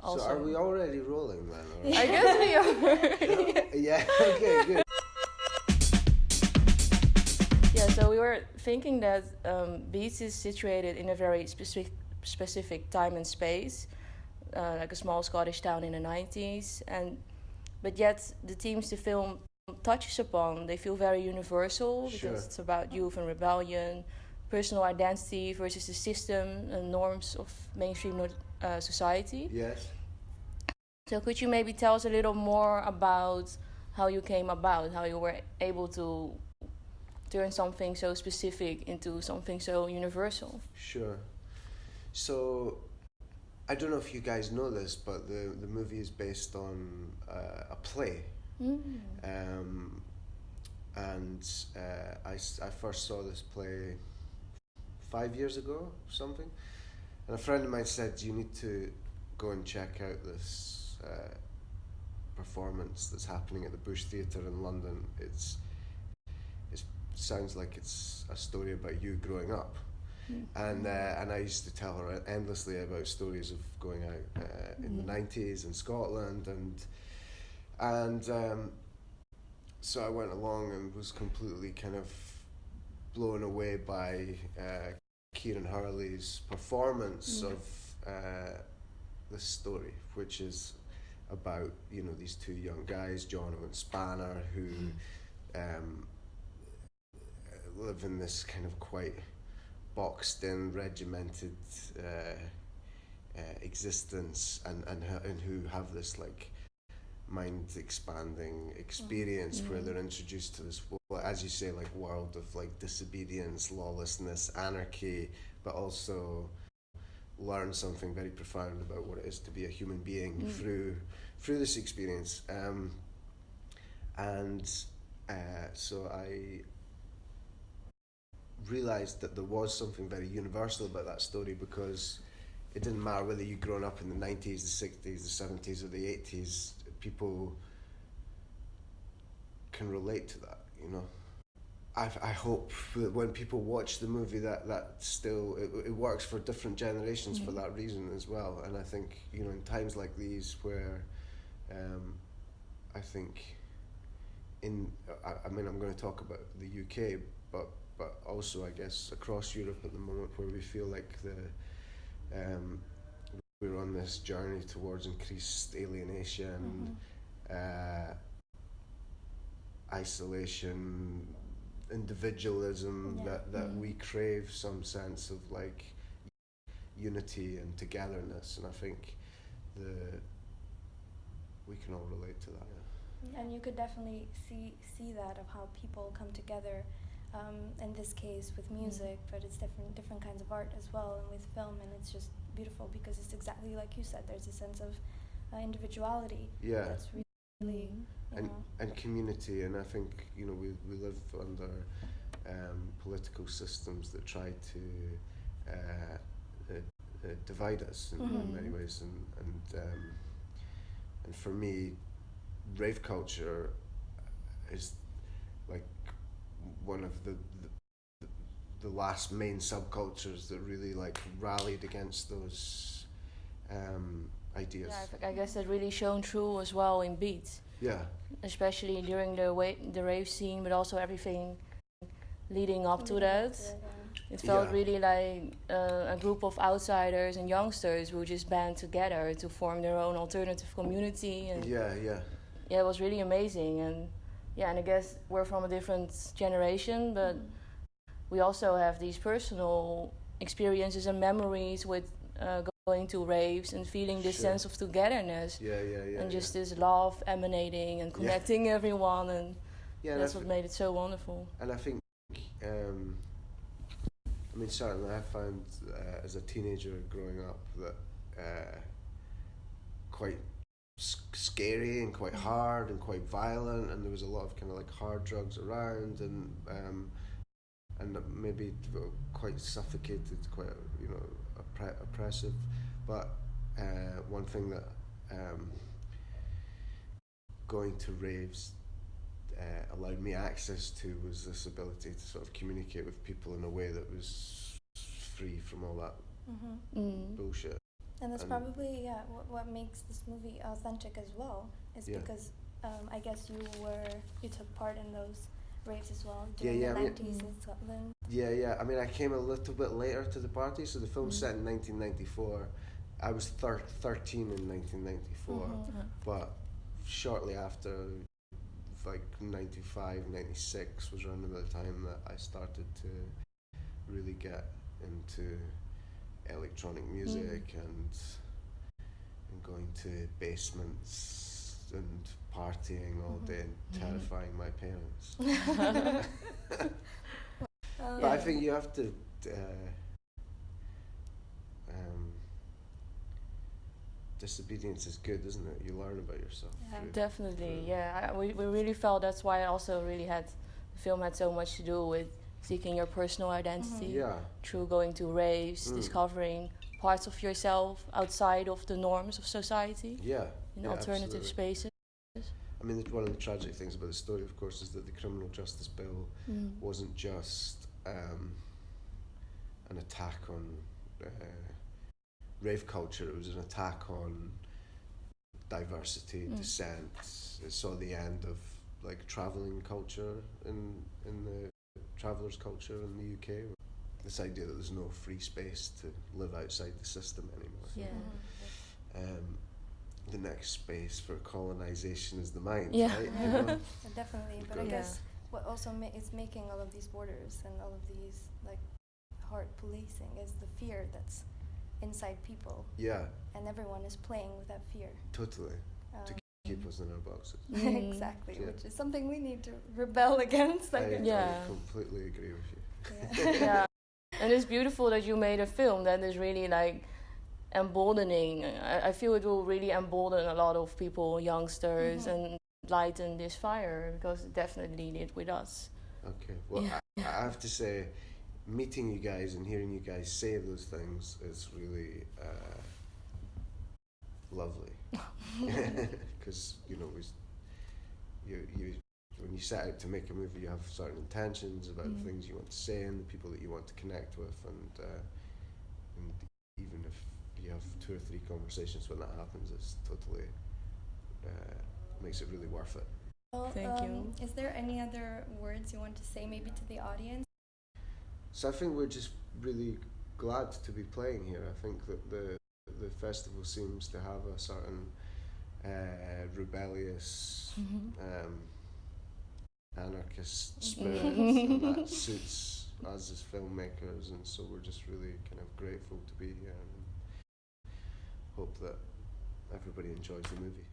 also. So are we already rolling then? Or? I guess we are. Yeah, okay, good. Yeah, so we were thinking that Beats is situated in a very specific time and space, like a small Scottish town in the 90s, but yet the themes the film touches upon, they feel very universal, because it's about youth and rebellion, personal identity versus the system and norms of mainstream society. Yes. So could you maybe tell us a little more about how you came about, how you were able to turn something so specific into something so universal? Sure. So, I don't know if you guys know this, but the movie is based on a play. I first saw this play 5 years ago or something, and a friend of mine said, you need to go and check out this performance that's happening at the Bush Theatre in London. It sounds like it's a story about you growing up. And I used to tell her endlessly about stories of going out in the 90s in Scotland, and so I went along and was completely kind of blown away by Kieran Hurley's performance of this story, which is about, you know, these two young guys, John and Spanner, who live in this kind of quite boxed in, regimented existence, and who have this like mind expanding experience where they're introduced to this, as you say, like world of like disobedience, lawlessness, anarchy, but also learn something very profound about what it is to be a human being through this experience. So I realised that there was something very universal about that story, because it didn't matter whether you'd grown up in the 90s, the 60s, the 70s or the 80s, people can relate to that, you know. I hope that when people watch the movie that still it works for different generations for that reason as well. And I think, you know, in times like these where I think I mean I'm going to talk about the UK, but also I guess across Europe at the moment, where we feel like we're on this journey towards increased alienation, isolation, individualism, that we crave some sense of like unity and togetherness, and I think we can all relate to that. And you could definitely see that of how people come together, in this case with music, but it's different kinds of art as well, and with film, and it's just beautiful because it's exactly like you said, there's a sense of individuality that's really and community. And I think, you know, we live under political systems that try to divide us in many ways, and for me, rave culture is like one of the last main subcultures that really like rallied against those ideas. Yeah, I guess that really shone through as well in Beats. Yeah. Especially during the rave scene, but also everything leading up to that. It felt really like a group of outsiders and youngsters who just band together to form their own alternative community. And yeah, it was really amazing. And I guess we're from a different generation, but we also have these personal experiences and memories with going to raves and feeling this sense of togetherness. And just this love emanating and connecting everyone, and that's what made it so wonderful. And I think, I mean, certainly I found as a teenager growing up that quite scary and quite hard and quite violent, and there was a lot of kind of like hard drugs around, and maybe quite suffocated, quite, you know, oppressive. But one thing that going to raves allowed me access to was this ability to sort of communicate with people in a way that was free from all that bullshit. And that's probably what makes this movie authentic as well. Is because I guess you took part in those raves as well during the 90s in Scotland. Yeah. I mean, I came a little bit later to the party, so the film's set in 1994. I was 13 in 1994, but shortly after, like 95, 96 was around about the time that I started to really get into electronic music and going to basements and partying all day and terrifying my parents. But I think you have to disobedience is good, isn't it? You learn about yourself. Definitely, we really felt that's why I also really the film had so much to do with seeking your personal identity through going to raves, discovering parts of yourself outside of the norms of society in alternative spaces. I mean, one of the tragic things about the story, of course, is that the criminal justice bill wasn't just an attack on rave culture. It was an attack on diversity, dissent. It saw the end of like travelling culture in the travellers' culture in the UK. This idea that there's no free space to live outside the system anymore. The next space for colonisation is the mind, right? Definitely, but I guess what also is making all of these borders and all of these like hard policing is the fear that's inside people. And everyone is playing with that fear. Totally. To keep us in our boxes. Exactly, which is something we need to rebel against. I completely agree with you. And it's beautiful that you made a film that is really like emboldening. I feel it will really embolden a lot of people, youngsters, and lighten this fire, because it definitely did with us. Okay, well, I have to say, meeting you guys and hearing you guys say those things is really lovely. Because when you set out to make a movie, you have certain intentions about the things you want to say and the people that you want to connect with, and even if you have 2 or 3 conversations when that happens, it's totally makes it really worth it. Well, thank you. Is there any other words you want to say maybe to the audience? So I think we're just really glad to be playing here. I think that the festival seems to have a certain rebellious, anarchist spirit, and that suits us as filmmakers, and so we're just really kind of grateful to be here and hope that everybody enjoys the movie.